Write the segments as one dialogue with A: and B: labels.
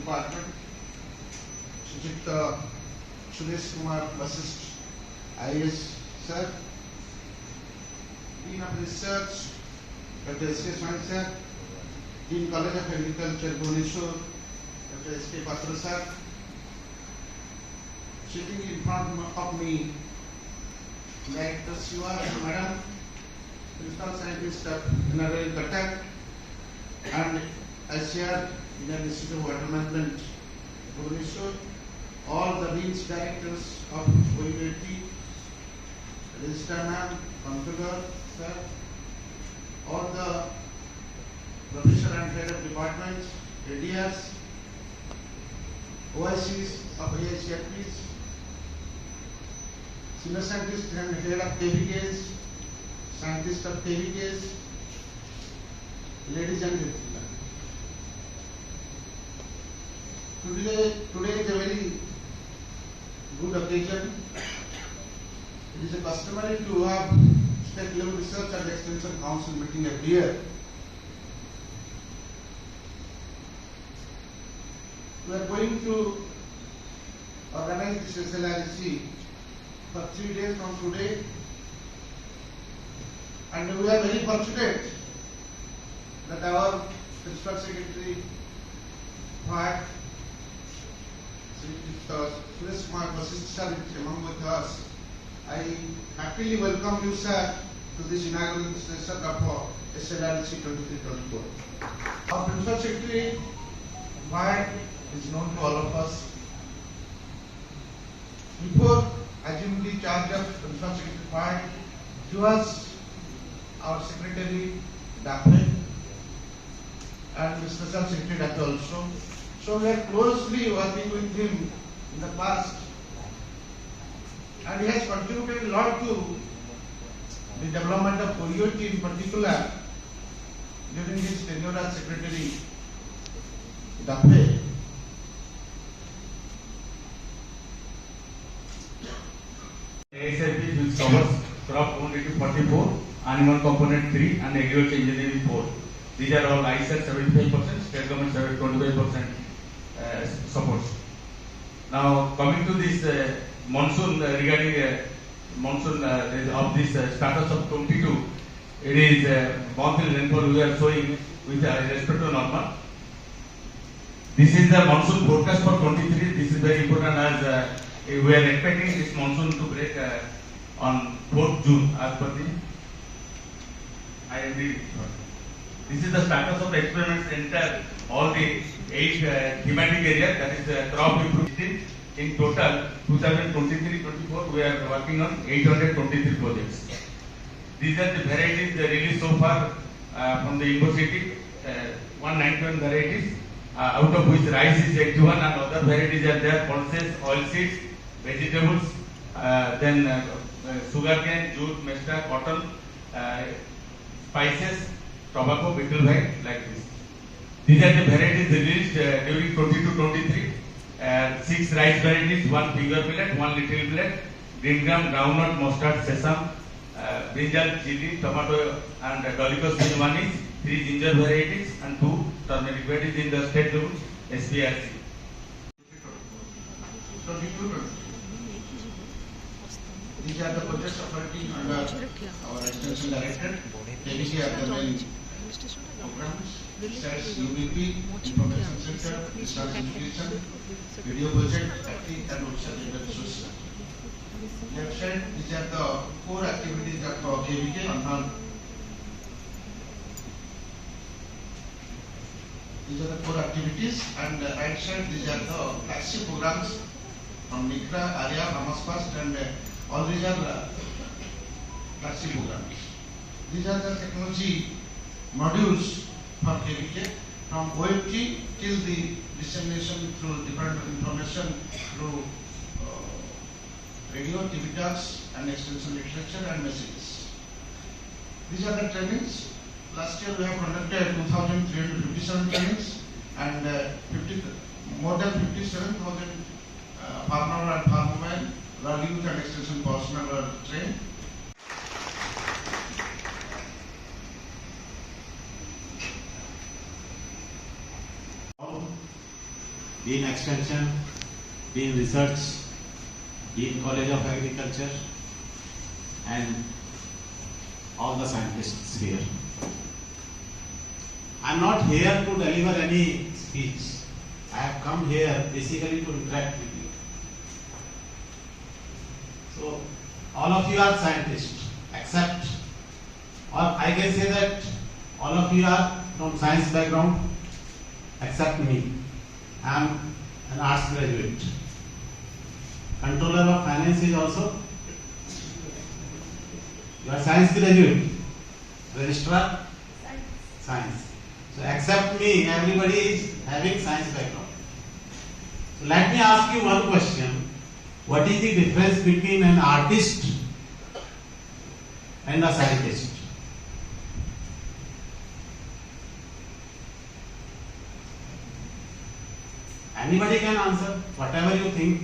A: Department, Shri Suresh, Kumar, Vashishth, IAS, Sir, Dean of Research, Dr. S.K. Sir, Dean College of Agriculture, Bhubaneswar, Dr. S.K. Patra, Sir, sitting in front of me, Director Shiva, Madam, Principal Scientist of Inaugural, and I share Indian Institute of Water Management, Bhubaneswar, all the Deans Directors of OUAT, Register Ma'am, Configure, Sir, all the Professor and Head of Departments, ADRs, OICs of AICFPs, Senior Scientists and Head of KVKs, Scientists of KVKs, ladies and gentlemen. Today is a very good occasion. It is a customary to have State Level Research and Extension Council meeting every year. We are going to organize this SLREC for 3 days from today, and we are very fortunate that our Principal Secretary, Pravat, Suresh Vashishth is among with us. I happily welcome you, sir, to this inaugural session of SLREC 23-24. Our Principal Secretary, Pravat, is known to all of us. Before assuming the charge of Principal Secretary Pravat, he was our Secretary, Daphe, and the Special Secretary, Daphe also. So we are closely working with him in the past, and he has contributed a lot to the development of OUAT in particular during his tenure as Secretary, Daphe.
B: ASIP which covers crop commodity 44, animal component 3, and agriculture engineering 4. These are all ISET 75%, state government 25% supports. Now coming to this monsoon, regarding monsoon of this status of 22, it is monthly rainfall we are showing with respect to normal. This is the monsoon forecast for 23. This is very important as we are expecting this monsoon to break on 4th June as per the IMD. This is the status of the experiments enter all the 8 thematic areas, that is crop improvement. In total 2023-24 we are working on 823 projects. These are the varieties released so far from the university, 191 varieties, out of which rice is 81 and other varieties are there, pulses, oilseeds, vegetables, then sugarcane, jute, mesta, cotton, spices, tobacco, betel vine, like this. These are the varieties released during 22-23. 6 rice varieties, 1 finger millet, 1 little millet, green gram, groundnut, mustard, sesame, brinjal, chili, tomato, and dolichos in one is 3 ginger varieties and 2 turmeric varieties in the state level SPRC.
A: These are the projects operating under our extension director. KVK are the main programs. SATS, UBP, Information Center, Research Education, Video Project, Acting and Research Resources. Left side, these are the core activities of KVK. These are the core activities, and right side, these are the flagship programs from NICRA, ARIA, Ramasfast, and all these are taxi programs. These are the technology modules for KVK from OUAT till the dissemination through different information through radio, TV talks, and extension literature and messages. These are the trainings. Last year we have conducted 2,357 trainings and more than 57,000 farmer and farmwomen, rural youth and extension personnel were trained.
C: Dean Extension, Dean Research, Dean College of Agriculture, and all the scientists here. I am not here to deliver any speech. I have come here basically to interact with you. So, all of you are scientists, except, or I can say that all of you are from science background, except me. I am an arts graduate. Controller of Finance is also. You are science graduate. Registrar? Science. So except me, everybody is having science background. So let me ask you one question. What is the difference between an artist and a scientist? Anybody can answer, whatever you think.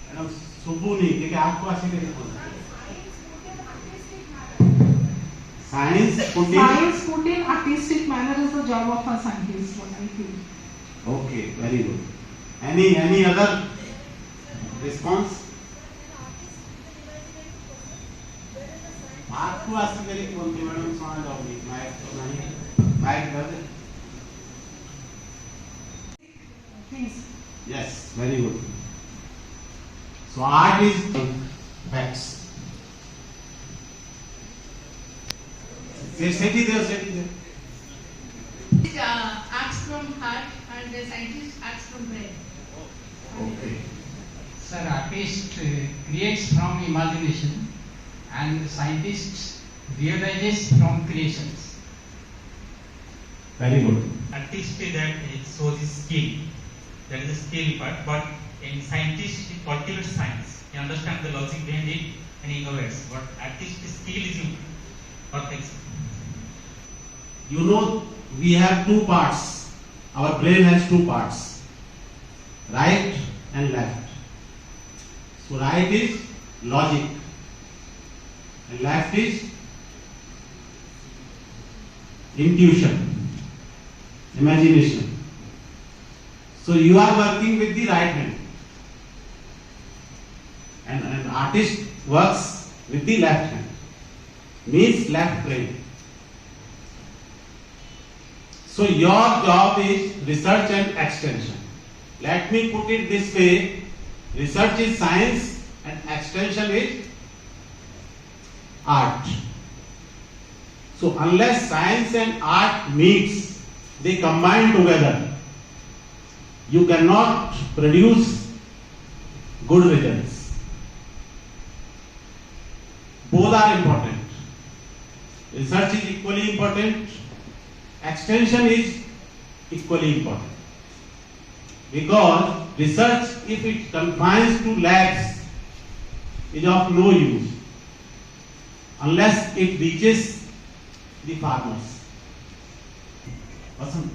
C: Madam, Subbu नहीं, क्योंकि आपको ऐसे कैसे बोलना है? Science put in
D: artistic manner is the job of a scientist, what I feel.
C: Okay, very good. Any other response? आपको ऐसे करे कि बोलती मैडम सुना जाओगी, माइक तो नहीं, माइक कर दे.
D: Please.
C: Yes, very good. So art is facts. Set it there.
E: Acts from heart and the scientist acts from brain.
C: Okay.
F: Sir, artist creates from imagination and scientists realizes from creations.
C: Very good.
G: Artist that shows his skill, that is the skill part, but in scientist he cultivates science, he understands the logic behind it and he innovates, but artist skill is perfection.
C: You know, we have two parts. Our brain has two parts, right and left. So right is logic and left is intuition, imagination. So you are working with the right hand and an artist works with the left hand, means left brain. So your job is research and extension. Let me put it this way, research is science and extension is art. So unless science and art meets, they combine together, you cannot produce good results. Both are important. Research is equally important. Extension is equally important. Because research, if it confines to labs, is of no use unless it reaches the farmers. Awesome.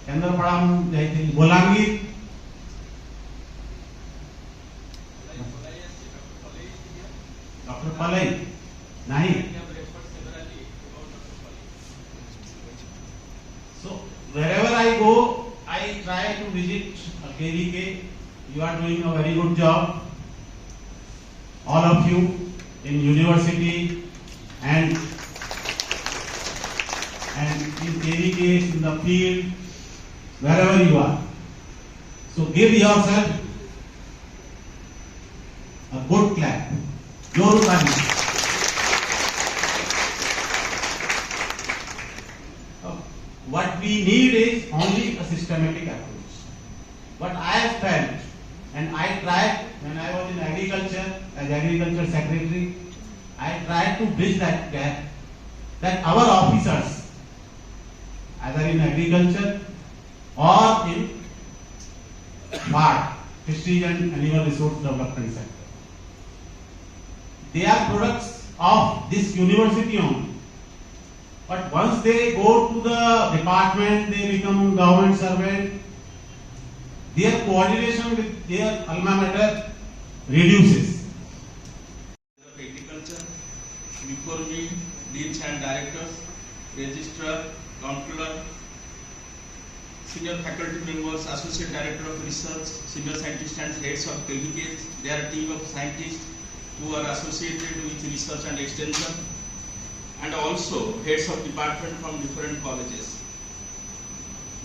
C: केंद्रपड़ा जाइए बोलांगी doctor पलई नहीं. So wherever I go, I try to visit KVK. You are doing a very good job, all of you in university and in KVK, in the field, wherever you are. So give yourself a good clap. जोर ताली. we need is only a systematic approach. What I have felt, and I tried when I was in agriculture, as agriculture secretary, I tried to bridge that gap, that our officers, either in agriculture or in FARD, Fisheries and Animal Resource Development Sector, they are products of this university only. But once they go to the department, they become government servant, their coordination with their alma mater reduces.
H: Of agriculture, before me, deans and directors, registrar, controller, senior faculty members, associate director of research, senior scientists and heads of delegates. They are a team of scientists who are associated with research and extension, and also heads of department from different colleges.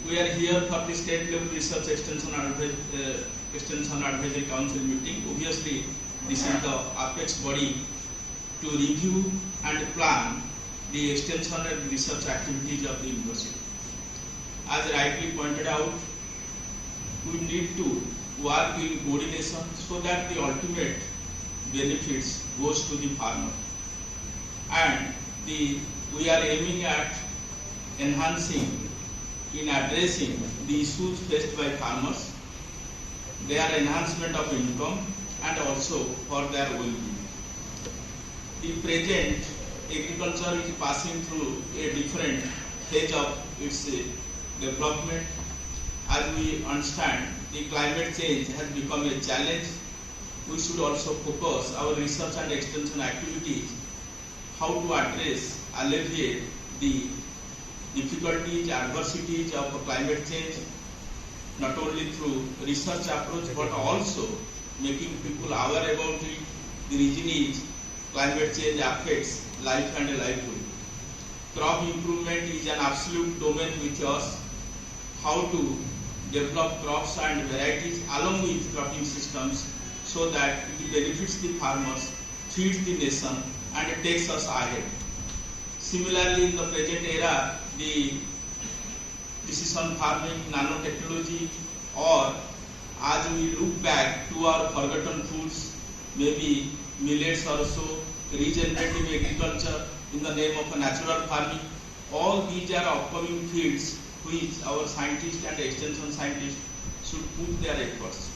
H: We are here for the state level research extension advisory council meeting. Obviously, this is the apex body to review and plan the extension and research activities of the university. As rightly pointed out, we need to work in coordination so that the ultimate benefits goes to the farmer. And we are aiming at enhancing in addressing the issues faced by farmers, their enhancement of income and also for their well-being. The present agriculture is passing through a different phase of its development. As we understand, the climate change has become a challenge. We should also focus our research and extension activities how to address, alleviate the difficulties, adversities of climate change, not only through research approach but also making people aware about it. The reason is climate change affects life and livelihood. Crop improvement is an absolute domain with us. How to develop crops and varieties along with cropping systems so that it benefits the farmers, feeds the nation and it takes us ahead. Similarly, in the present era, the precision farming, nanotechnology, or as we look back to our forgotten foods, maybe millets also, regenerative agriculture in the name of a natural farming, all these are upcoming fields which our scientists and extension scientists should put their efforts.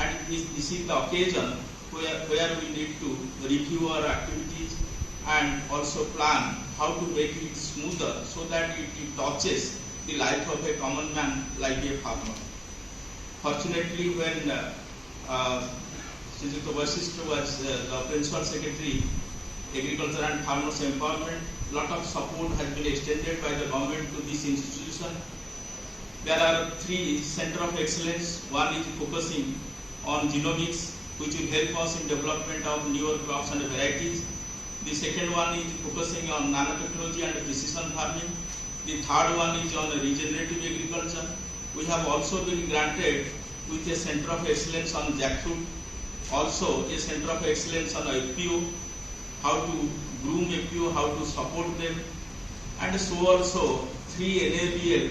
H: And this is the occasion where we need to review our activities and also plan how to make it smoother so that it touches the life of a common man like a farmer. Fortunately, when Shri Vashishth was the Principal Secretary, Agriculture and Farmers Empowerment, lot of support has been extended by the government to this institution. There are 3 centers of excellence. One is focusing on genomics, which will help us in development of newer crops and varieties. The second one is focusing on nanotechnology and precision farming. The third one is on regenerative agriculture. We have also been granted with a center of excellence on jackfruit, also a center of excellence on FPO, how to groom FPO, how to support them, and so also 3 NABL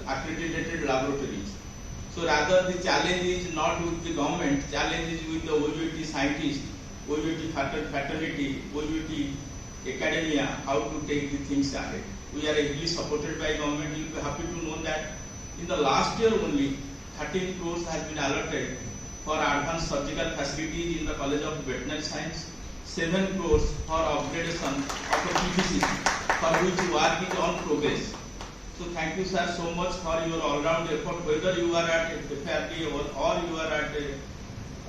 H: accredited laboratories. So rather the challenge is not with the government, challenge is with the OUAT scientists, OUAT fraternity, OUAT academia, how to take the things ahead. We are heavily supported by government. You will be happy to know that in the last year only 13 crores has been allotted for advanced surgical facilities in the College of Veterinary Science, 7 crores for upgradation of a PPC, for which work is on progress. So thank you, sir, so much for your all-round effort, whether you are at FRD or you are at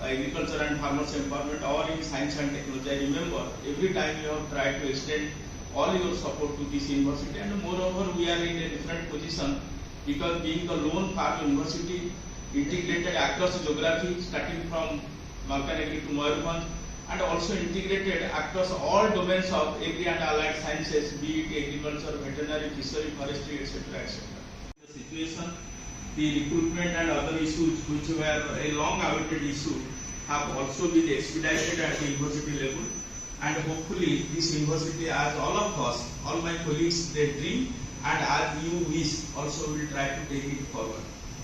H: Agriculture and Farmers Empowerment or in Science and Technology. I remember every time you have tried to extend all your support to this university, and moreover we are in a different position because being the lone farm university integrated across geography starting from Malkanagiri to Mayurbhanj, and also integrated across all domains of agri and allied sciences, be it agriculture, veterinary, fishery, forestry, etc. etc. The situation, the recruitment and other issues which were a long awaited issue have also been expedited at the university level, and hopefully this university, as all of us, all my colleagues, they dream and as you wish, also we will try to take it forward.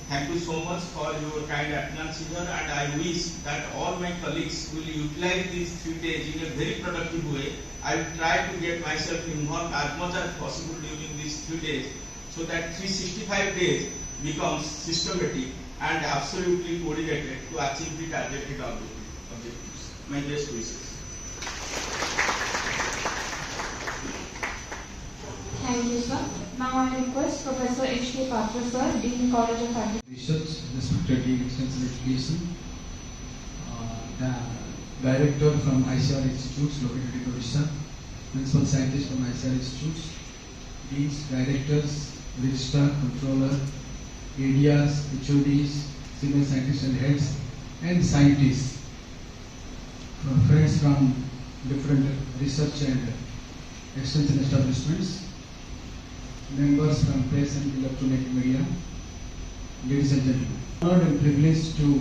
H: Thank you so much for your kind attendance here, and I wish that all my colleagues will utilize these 3 days in a very productive way. I will try to get myself involved as much as possible during these 3 days, so that 365 days becomes systematic and absolutely coordinated to achieve the targeted objectives. My best wishes.
I: Thank you, sir. Now I request Professor H.K. Patra, sir, Dean College of Agriculture.
J: Research, respected Dean Extension Education, the Director from ICR Institutes located in Odisha, Principal Scientist from ICR Institutes, Deans, Directors, Registrar, Controller, ADRs, HODs, Senior Scientists and Heads, and Scientists, friends from different research and extension establishments, members from press and electronic media, ladies and gentlemen. Honored and privileged to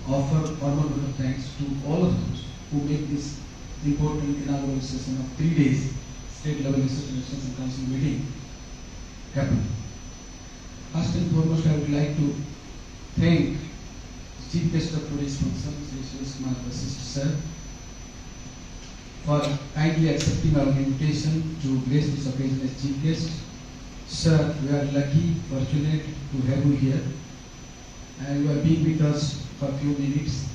J: offer formal vote of thanks to all of those who make this important inaugural session of 3 days state level research and extension council meeting happen. First and foremost, I would like to thank the Chief Guest of today's function, Shri Kumar Vashishth sir, for kindly accepting our invitation to grace this occasion as Chief Guest. Sir, we are lucky, fortunate to have you here, and you are being with us for a few minutes,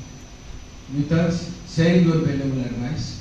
J: with us, sharing your valuable advice.